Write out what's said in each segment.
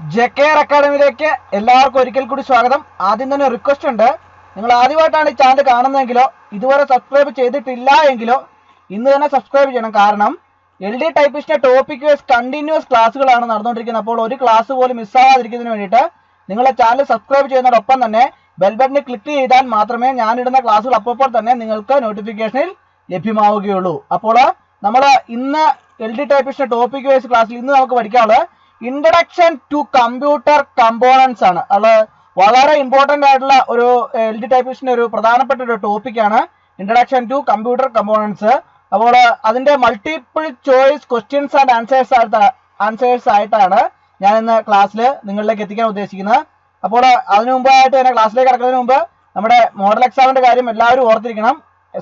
ജെകെആർ അക്കാഡമിയിലേക്ക് എല്ലാവർക്കും ഒരിക്കൽ കൂടി സ്വാഗതം. ആദ്യം തന്നെ റിക്വസ്റ്റ് ഉണ്ട്, നിങ്ങൾ ആദ്യമായിട്ടാണ് ഈ ചാനൽ കാണുന്നതെങ്കിലോ ഇതുവരെ സബ്സ്ക്രൈബ് ചെയ്തിട്ടില്ല എങ്കിലോ ഇന്ന് തന്നെ സബ്സ്ക്രൈബ് ചെയ്യണം. കാരണം LD ടൈപ്പിസ്റ്റിന്റെ ടോപ്പിക് വൈസ് കണ്ടിന്യൂസ് ക്ലാസ്സുകളാണ് നടന്നുകൊണ്ടിരിക്കുന്നത്. അപ്പോൾ ഒരു ക്ലാസ് പോലും മിസ്സാകാതിരിക്കുന്നതിന് വേണ്ടിയിട്ട് നിങ്ങളെ ചാനൽ സബ്സ്ക്രൈബ് ചെയ്യുന്നതോടൊപ്പം തന്നെ ബെൽ ബട്ടണിൽ ക്ലിക്ക് ചെയ്താൽ മാത്രമേ ഞാനിടുന്ന ക്ലാസ്സുകൾ അപ്പോൾ തന്നെ നിങ്ങൾക്ക് നോട്ടിഫിക്കേഷനിൽ ലഭ്യമാവുകയുള്ളൂ. അപ്പോൾ നമ്മൾ ഇന്ന് LD ടൈപ്പിസ്റ്റിന്റെ ടോപ്പിക് വൈസ് ക്ലാസ്സിൽ ഇന്ന് നമുക്ക് പഠിക്കാനുള്ളത് ഇൻട്രഡക്ഷൻ ടു കമ്പ്യൂട്ടർ കമ്പോണൻസ് ആണ്. അത് വളരെ ഇമ്പോർട്ടന്റ് ആയിട്ടുള്ള ഒരു LD ടൈപ്പിസ്റ്റിന്റെ ഒരു പ്രധാനപ്പെട്ട ഒരു ടോപ്പിക്കാണ് ഇൻട്രഡക്ഷൻ ടു കമ്പ്യൂട്ടർ കമ്പോണൻസ്. അപ്പോൾ അതിന്റെ multiple choice questions and answers ആയിട്ടാണ് ഞാൻ ഇന്ന് ക്ലാസ്സിൽ നിങ്ങളിലേക്ക് എത്തിക്കാൻ ഉദ്ദേശിക്കുന്നത്. അപ്പോൾ അതിനു മുമ്പായിട്ട് തന്നെ ക്ലാസ്സിലേക്ക് കിടക്കുന്നതിന് മുമ്പ് നമ്മുടെ മോഡൽ എക്സാമിന്റെ കാര്യം എല്ലാവരും ഓർത്തിരിക്കണം.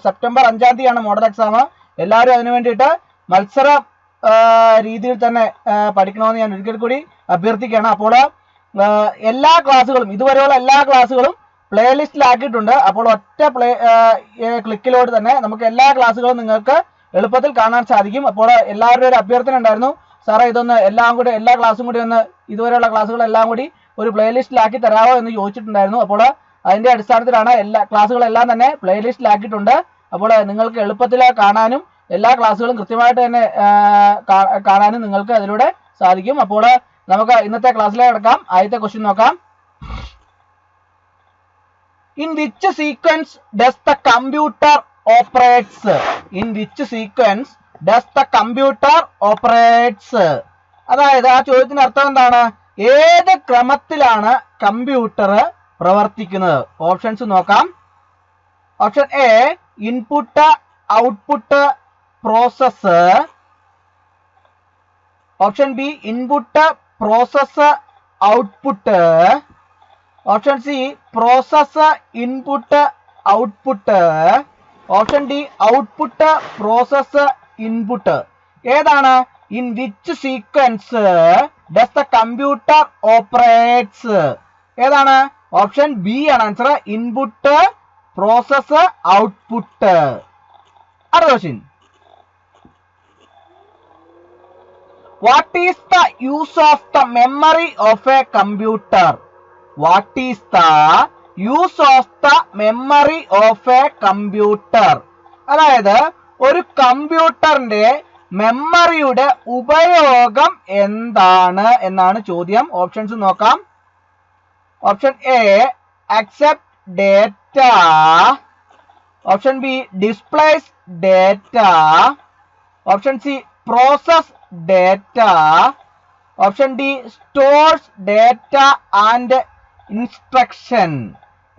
സെപ്റ്റംബർ 5-ാം തീയതിയാണ് മോഡൽ എക്സാം. എല്ലാവരും അതിനു വേണ്ടിയിട്ട് മത്സര രീതിയിൽ തന്നെ പഠിക്കണമെന്ന് ഞാൻ ഒരിക്കൽ കൂടി അഭ്യർത്ഥിക്കുകയാണ്. അപ്പോൾ എല്ലാ ക്ലാസ്സുകളും ഇതുവരെയുള്ള എല്ലാ ക്ലാസ്സുകളും പ്ലേലിസ്റ്റിലാക്കിയിട്ടുണ്ട്. അപ്പോൾ ഒറ്റ ക്ലിക്കിലോട് തന്നെ നമുക്ക് എല്ലാ ക്ലാസ്സുകളും നിങ്ങൾക്ക് എളുപ്പത്തിൽ കാണാൻ സാധിക്കും. അപ്പോൾ എല്ലാവരുടെയും ഒരു അഭ്യർത്ഥന ഉണ്ടായിരുന്നു, സാറേ ഇതൊന്ന് എല്ലാ ക്ലാസ്സും കൂടി ഒന്ന് ഇതുവരെയുള്ള ക്ലാസ്സുകളെല്ലാം കൂടി ഒരു പ്ലേലിസ്റ്റിലാക്കി തരാമോ എന്ന് ചോദിച്ചിട്ടുണ്ടായിരുന്നു. അപ്പോൾ അതിന്റെ അടിസ്ഥാനത്തിലാണ് എല്ലാ ക്ലാസ്സുകളെല്ലാം തന്നെ പ്ലേലിസ്റ്റിലാക്കിയിട്ടുണ്ട്. അപ്പോൾ നിങ്ങൾക്ക് എളുപ്പത്തിൽ കാണാനും എല്ലാ ക്ലാസ്സുകളും കൃത്യമായിട്ട് തന്നെ കാണാനും നിങ്ങൾക്ക് അതിലൂടെ സാധിക്കും. അപ്പോൾ നമുക്ക് ഇന്നത്തെ ക്ലാസ്സിലേക്ക് കിടക്കാം. ആദ്യത്തെ ക്വസ്റ്റ്യൻ നോക്കാം. In which sequence does the computer operates? In which sequence does the computer operates? അതായത് ആ ചോദ്യത്തിന് അർത്ഥം എന്താണ്? ഏത് ക്രമത്തിലാണ് കമ്പ്യൂട്ടർ പ്രവർത്തിക്കുന്നത്? ഓപ്ഷൻസ് നോക്കാം. Option A input output process. Option B input process output. Option C process input output. Option D output process input. ഏതാണ്? In which sequence does the computer operates? ഏതാണ്? ഓപ്ഷൻ ബി ആണ് answer. Input process output. അടുത്ത question. What is the use of the memory of a computer? What is the use of the memory of a computer? അതായത് ഒരു കമ്പ്യൂട്ടറിന്റെ മെമ്മറിയുടെ ഉപയോഗം എന്താണ് എന്നാണ് ചോദ്യം. ഓപ്ഷൻസ് നോക്കാം. Option A accept data. Option B displays data. Option C process data. Option D stores data and instruction.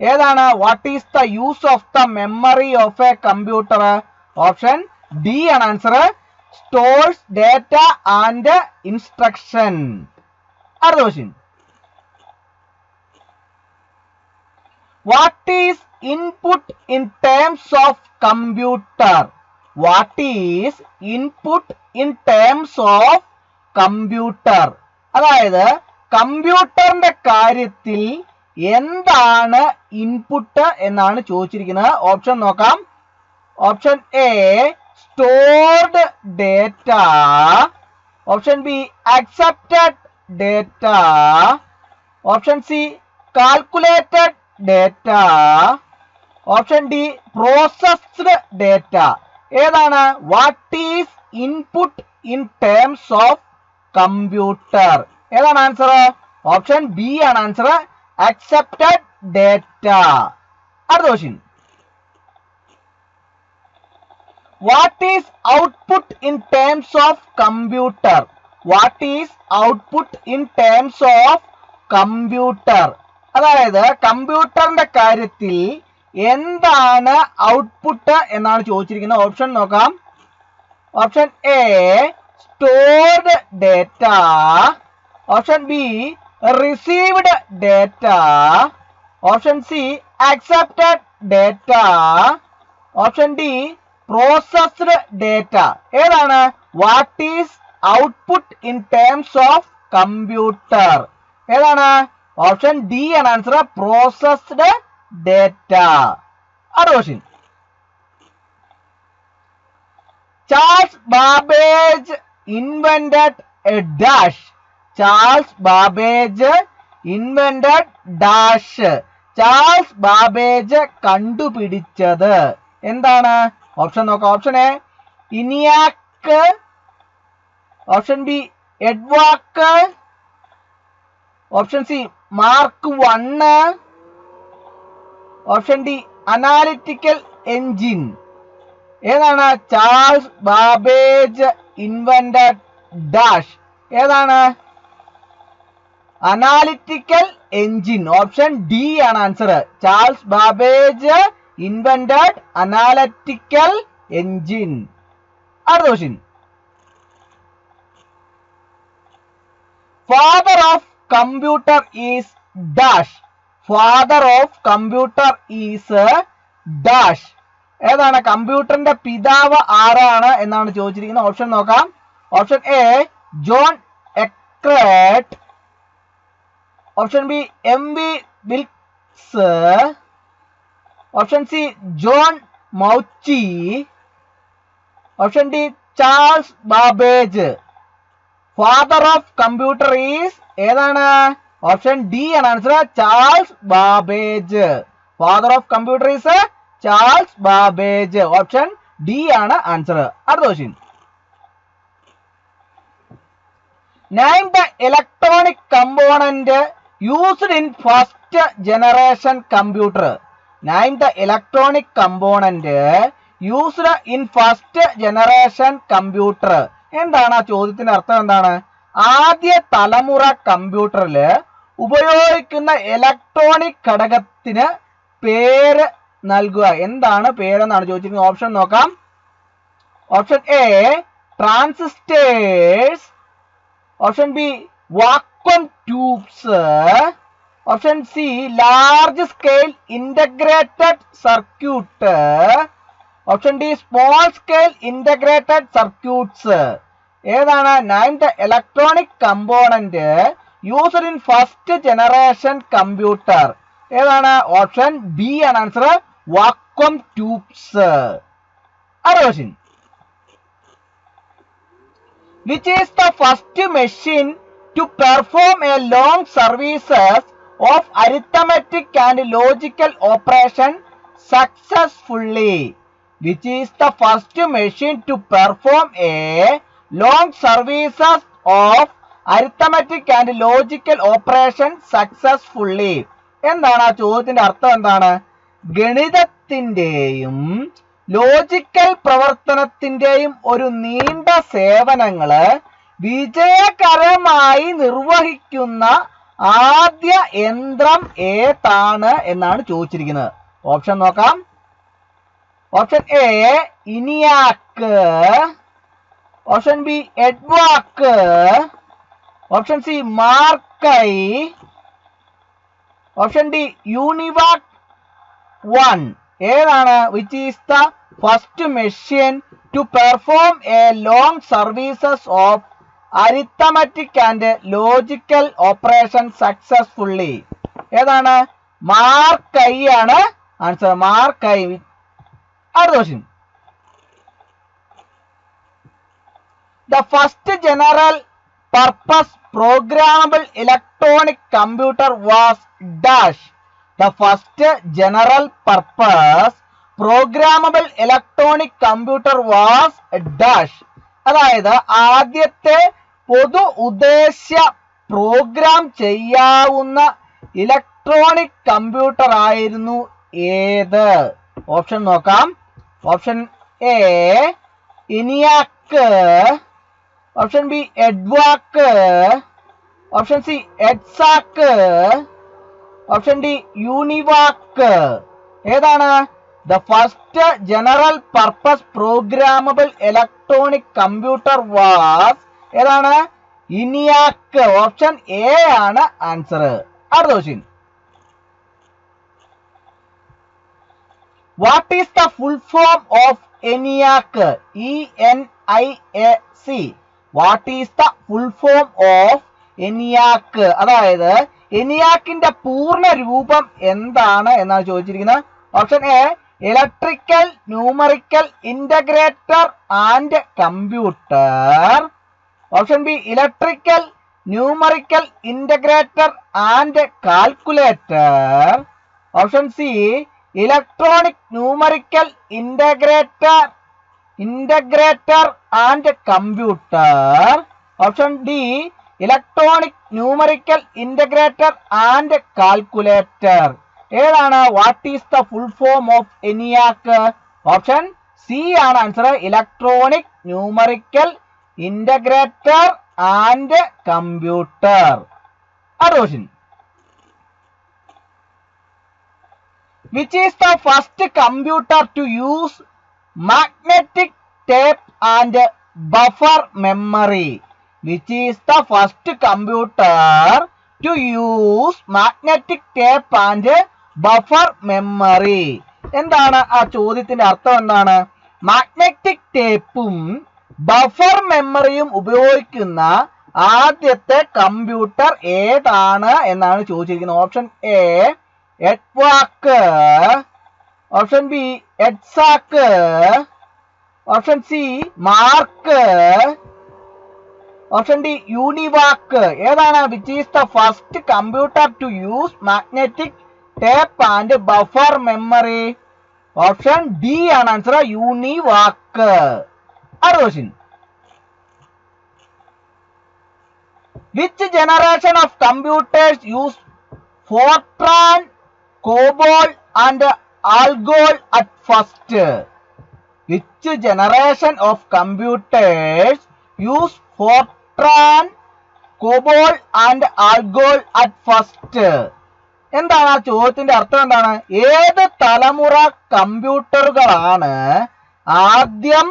ഏതാണ്? What is the use of the memory of a computer? Option D ആണ് answer. stores data and instruction. അടുത്ത question. What is input in terms of computer? What is input in terms of computer? അതായത് കമ്പ്യൂട്ടറിന്റെ കാര്യത്തിൽ എന്താണ് input എന്നാണ് ചോദിച്ചിരിക്കുന്നത്. Option നോക്കാം. Option A stored data. Option B accepted data. Option C calculated data. Option D processed data. ഏതാണ്? What is input in terms of computer? ഏതാണ് answer? Option B ആണ് ആൻസർ. Accepted data. അടുത്ത question. What is output in terms of computer? What is output in terms of computer? അതായത് കമ്പ്യൂട്ടറിന്റെ കാര്യത്തിൽ എന്താണ് output എന്നാണ് ചോദിച്ചിരിക്കുന്നത്. ഓപ്ഷൻ നോക്കാം. Option A stored data. Option B received data. Option C accepted data. Option D processed data. ഏതാണ്? What is output in terms of computer? ഏതാണ്? Option D ആണ് ആൻസർ. Processed data. അടുത്ത question. Charles Babbage invented a dash. Charles Babbage invented dash. Charles Babbage കണ്ടുപിടിച്ചത് എന്താണ്? Option നോക്കാം. Option A ENIAC, option B EDVAC, option C Mark 1, option D analytical engine. ഏതാണ്? Charles Babbage invented dash. ഏതാണ്? Analytical engine. Option D ആണ് answer. Charles Babbage invented analytical engine. അടുത്ത question. Father of computer is dash. Father of computer is dash. ഏതാണ്? കമ്പ്യൂട്ടറിന്റെ പിതാവ് ആരാണ് എന്നാണ് ചോദിച്ചിരിക്കുന്നത്. ഓപ്ഷൻ നോക്കാം. Option A John Eckert, option B M V Wilkes, option C John Mauchly, option D Charles Babbage. Father of computer is ഏതാണ്? Option D ആണ് answer. Charles Babbage. Father of computer is Charles Babbage. Option D ആണ് answer. അടുത്ത question. Name the electronic component used in first generation computer. Name the electronic component used in first generation computer. എന്താണ് ആ ചോദ്യത്തിന്റെ അർത്ഥം? എന്താണ്? ആദ്യ തലമുറ കമ്പ്യൂട്ടറിൽ ഉപയോഗിക്കുന്ന ഇലക്ട്രോണിക് ഘടകത്തിന് പേര് നൽകുക. എന്താണ് പേരെന്നാണ് ചോദിച്ചിരിക്കുന്നത്. ഓപ്ഷൻ നോക്കാം. Option A transistors, option B vacuum tubes, option C large scale integrated circuit, option D small scale integrated circuits. ഏതാണ്? Name the electronic component used in first generation computer. ഏതാണ്? ഓപ്ഷൻ ബി ആണ് answer. Vacuum tubes. അടുത്ത question. Which is the first machine to perform a long services of arithmetic and logical operation successfully? Which is the first machine to perform a long services of arithmetic and logical operation successfully? എന്താണ് ആ ചോദ്യത്തിന്റെ അർത്ഥം? എന്താണ്? ഗണിതത്തിന്റെയും logical പ്രവർത്തനത്തിന്റെയും ഒരു നീണ്ട സേവനങ്ങള് വിജയകരമായി നിർവഹിക്കുന്ന ആദ്യ യന്ത്രം ഏതാണ് എന്നാണ് ചോദിച്ചിരിക്കുന്നത്. ഓപ്ഷൻ നോക്കാം. Option A ENIAC, option B EDVAC, option C Mark I, option D UNIVAC 1. ഏതാണ്? Which is the first machine to perform a long services of arithmetic and logical operation successfully? ഏതാണ്? മാർക്കൈ ആണ് ആൻസർ. മാർക്കൈ. അടുത്ത question. The first general purpose programmable electronic computer was dash. The first general purpose programmable electronic computer was dash. അതായത് ആദ്യത്തെ പൊതു ഉദ്ദേശ്യ program ചെയ്യാവുന്ന electronic computer ആയിരുന്നു ഏത്? ഓപ്ഷൻ നോക്കാം. Option A ENIAC, option B EDVAC, option C EDSAC, option D UNIVAC. ഏതാണ്? The first general purpose programmable electronic computer was ഏതാണ്? ഇനിയാക്ക്. ഓപ്ഷൻ എ ആണ് ആൻസർ. അടുത്ത question. What is the full form of ENIAC? ENIAC. What is the full form of ENIAC? അതായത് ENIACന്റെ പൂർണ്ണ രൂപം എന്താണ് എന്നാണ് ചോദിച്ചിരിക്കുന്നത്. Option A electrical numerical integrator and computer, option B electrical numerical integrator and calculator. Option C electronic numerical integrator and computer. Option D electronic numerical integrator and calculator. ഏതാണ്? What is the full form of ENIAC? Option C ആണ് answer. Electronic numerical integrator and computer. അടുത്ത which is the first computer to use magnetic tape and buffer memory? Which is the first computer to use magnetic tape and buffer memory? എന്താണ് ആ ചോദ്യത്തിന്റെ അർത്ഥം? എന്താണ്? Magnetic ടേപ്പും buffer മെമ്മറിയും ഉപയോഗിക്കുന്ന ആദ്യത്തെ computer ഏതാണ് എന്നാണ് ചോദിച്ചിരിക്കുന്നത്. Option A EDVAC, option B EDSAC, option C Mark, option D UNIVAC. ഏതാണ്? Which is the first computer to use magnetic tape and buffer memory? Option D ആണ് ആൻസർ, യൂണിവാക്ക്. അടുത്ത which generation of computers use Fortran, COBOL and ALGOL at first? Which generation of computers use Fortran, COBOL and ALGOL at first? എന്താണ് ആ ചോദ്യത്തിന്റെ അർത്ഥം? എന്താണ്? ഏത് തലമുറ കമ്പ്യൂട്ടറുകളാണ് ആദ്യം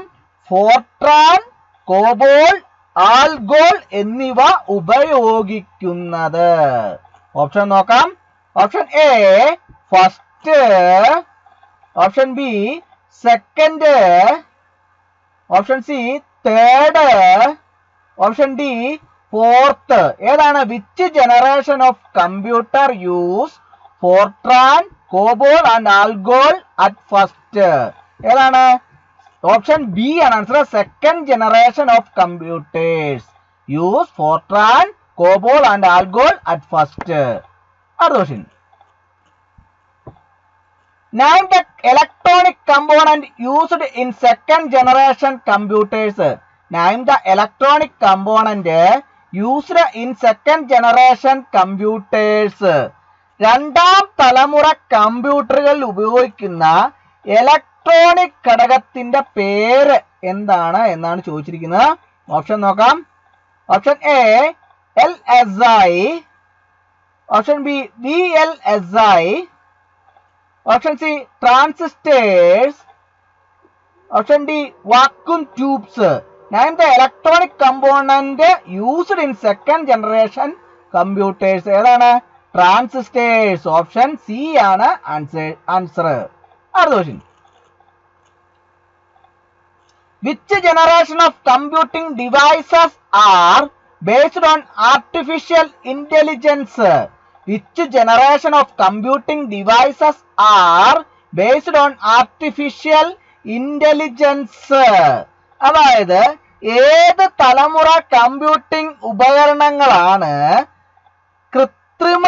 ഫോർട്രാൻ, കോബോൾ, ആൽഗോൾ എന്നിവ ഉപയോഗിക്കുന്നത്? ഓപ്ഷൻ നോക്കാം. Option A first, option B second, option C third, option D fourth. ഏതാണ്? Which generation of computer use FORTRAN, COBOL and ALGOL at first? ഏതാണ്? ഓപ്ഷൻ ബി ആണ് answer. Second generation of computers use FORTRAN, COBOL and ALGOL at first. അടുത്ത question. Name the electronic component used in second generation computers. Name the electronic component used in second generation computers. രണ്ടാം തലമുറ കമ്പ്യൂട്ടറുകളിൽ ഉപയോഗിക്കുന്ന electronic ഘടകത്തിന്റെ പേര് എന്താണ് എന്നാണ് ചോദിച്ചിരിക്കുന്നത്. Option നോക്കാം. Option A LSI, option B VLSI, option C transistors, option D vacuum tubes. Name the electronic component used in second generation computers. ഏതാണ്? ട്രാൻസിസ്റ്റേഴ്സ്. ഓപ്ഷൻ സി ആണ് ആൻസർ. അടുത്ത question. Which generation of computing devices are based on artificial intelligence? Which generation of computing devices are based on artificial intelligence? അതായത് ഏത് തലമുറ computing ഉപകരണങ്ങളാണ് കൃത്രിമ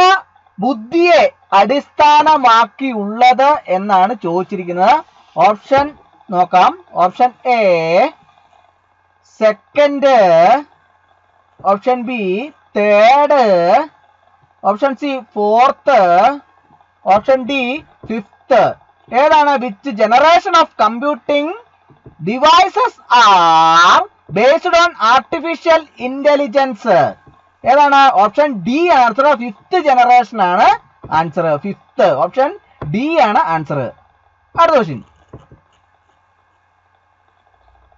ബുദ്ധിയെ അടിസ്ഥാനമാക്കിയുള്ളത് എന്നാണ് ചോദിച്ചിരിക്കുന്നത്. ഓപ്ഷൻ നോക്കാം. Option A second, option B third, option C fourth, option D fifth. ഏതാണ്? Which generation of computing devices are based on artificial intelligence? ഏതാണ്? ഓപ്ഷൻ ഡി ആണ് ആൻസർ. ഫിഫ്ത്ത് ജനറേഷൻ ആണ് ആൻസർ. ഫിഫ്ത്ത്. ഓപ്ഷൻ ഡി ആണ് answer. അടുത്ത question.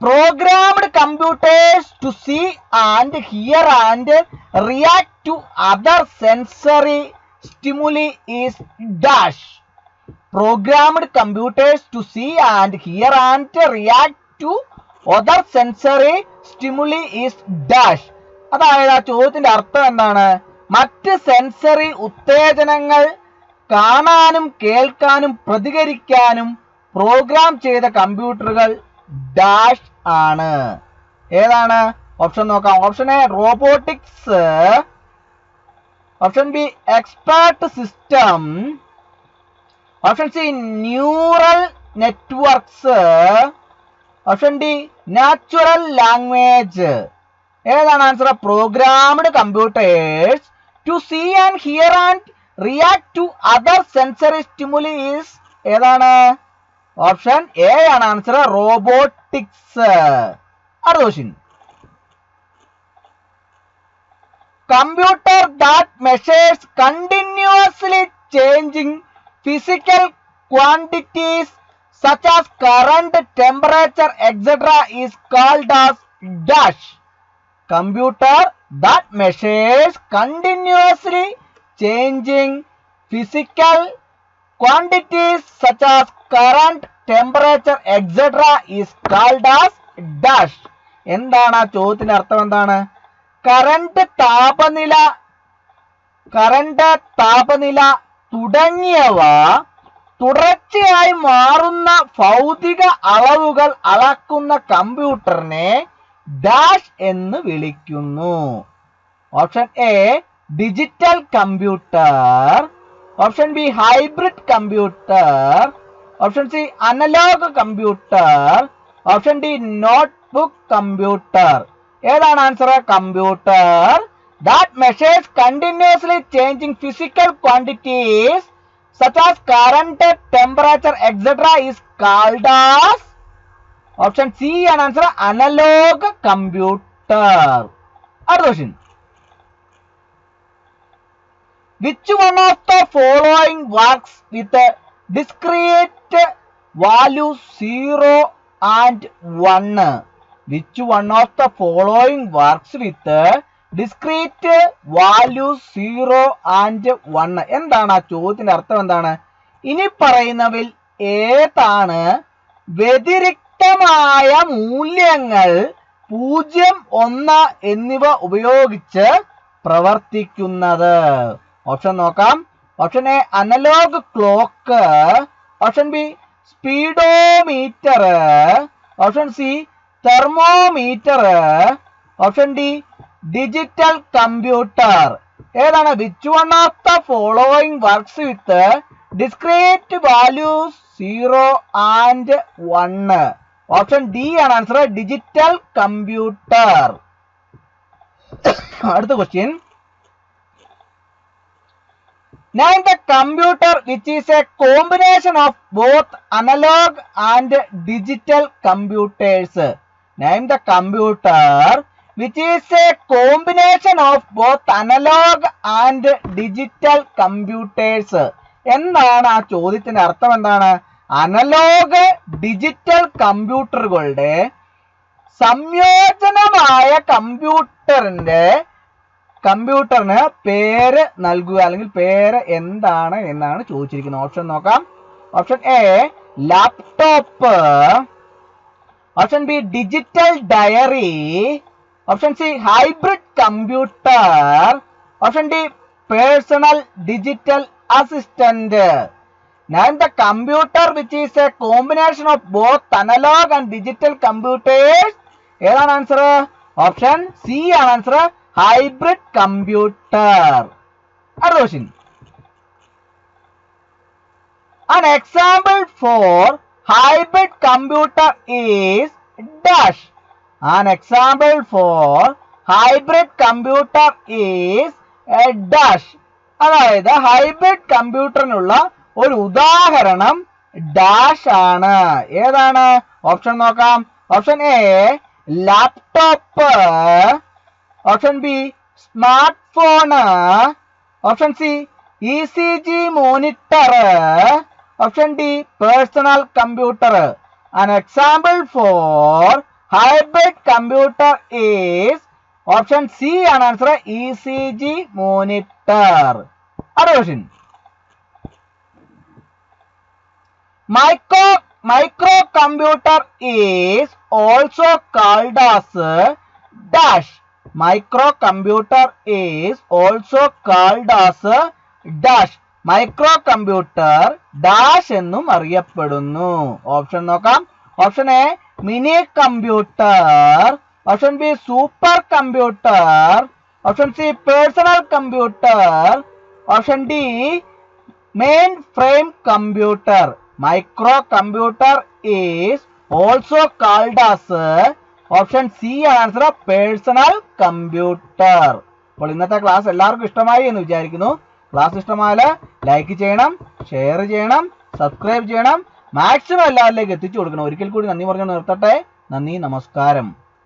Programmed computers to see and hear and react to other sensory stimuli is dash. Programmed computers to see and hear and react to other sensory stimuli is dash. അതായത് ആ ചോദ്യത്തിന്റെ അർത്ഥം എന്താണ്? മറ്റ് sensory ഉത്തേജനങ്ങൾ കാണാനും കേൾക്കാനും പ്രതികരിക്കാനും programme ചെയ്ത കമ്പ്യൂട്ടറുകൾ ഡാഷ് ആണ്. ഏതാണ്? ഓപ്ഷൻ നോക്കാം. Option A robotics, option B expert system, option C neural networks, option D natural language. ഏതാണ് answer? Programmed computers to see and hear and react to other sensory stimulus. ഏതാണ്? Option A ആണ് answer, robotics. അടുത്ത question. Computer that measures continuously changing physical quantities such as current, temperature, etc. is called as dash. Computer that measures continuously changing physical quantities such as current, temperature, etc. is called as dash. എന്താണ് ആ ചോദ്യത്തിന്റെ അർത്ഥം? എന്താണ്? Current, താപനില തുടങ്ങിയവ തുടർച്ചയായി മാറുന്ന ഭൗതിക അളവുകൾ അളക്കുന്ന കമ്പ്യൂട്ടറിനെ ഡാഷ് എന്ന് വിളിക്കുന്നു. Option A digital computer, option B hybrid computer, option C analogue computer, option D notebook computer. ഏതാണ് answer? Computer that measures continuously changing physical quantities such as current, temperature, etc. is called as option C and answer analog computer. Other question. Which one of the following works with discrete values 0 and 1? Which one of the following works with discrete values 0 and 1. എന്താണ് ആ ചോദ്യത്തിന്റെ അർത്ഥം? എന്താണ്? ഇനി പറയുന്നവയിൽ ഏതാണ് വ്യതിരിക്തമായ മൂല്യങ്ങൾ 0, 1 എന്നിവ ഉപയോഗിച്ച് പ്രവർത്തിക്കുന്നത്? ഓപ്ഷൻ നോക്കാം. Option A analogue clock, option B speedometer, option C thermometer, option D digital computer. ഏതാണ്? Which one of the following works with discrete values 0 and 1? Option D ആണ് ആൻസർ, ഡിജിറ്റൽ കമ്പ്യൂട്ടർ. അടുത്ത question. Name the computer which is a combination of both analog and digital computers. Name the computer which is a combination of both analog and digital computers. എന്താണ് ആ ചോദ്യത്തിന്റെ അർത്ഥം? എന്താണ്? Analogue digital കമ്പ്യൂട്ടറുകളുടെ സംയോജനമായ കമ്പ്യൂട്ടറിന് പേര് നൽകുക, അല്ലെങ്കിൽ പേര് എന്താണ് എന്നാണ് ചോദിച്ചിരിക്കുന്നത്. ഓപ്ഷൻ നോക്കാം. Option A laptop, option B digital diary, option C hybrid computer, option D personal digital assistant. Name the computer which is a combination of both analog and digital computers. ഏതാണ് answer? Option C ആണ് answer, hybrid computer. അടുത്ത question. An example for hybrid computer is dash. An example for hybrid computer is a dash. അതായത് hybrid കമ്പ്യൂട്ടറിനുള്ള ഒരു ഉദാഹരണം dash ആണ്. ഏതാണ്? Option നോക്കാം. Option A laptop, option B smart phone, option C ECG monitor, option D personal computer. An example for hybrid computer is option C ആണ് answer, ECG monitor. അടുത്ത question. Microcomputer is also called as dash. Microcomputer is also called as dash. Microcomputer dash എന്നും അറിയപ്പെടുന്നു. Option നോക്കാം. Option A mini computer, option B super computer, option C personal computer, option D mainframe computer. Micro computer is also called as option C answer personal computer. അപ്പോൾ ഇന്നത്തെ class എല്ലാവർക്കും ഇഷ്ടമായി എന്ന് വിചാരിക്കുന്നു. Class ഇഷ്ടമായാൽ like ചെയ്യണം, share ചെയ്യണം, subscribe ചെയ്യണം, മാക്സിമം എല്ലാവരിലേക്ക് എത്തിച്ചു കൊടുക്കണം. ഒരിക്കൽ കൂടി നന്ദി പറഞ്ഞു നിർത്തട്ടെ. നന്ദി, നമസ്കാരം.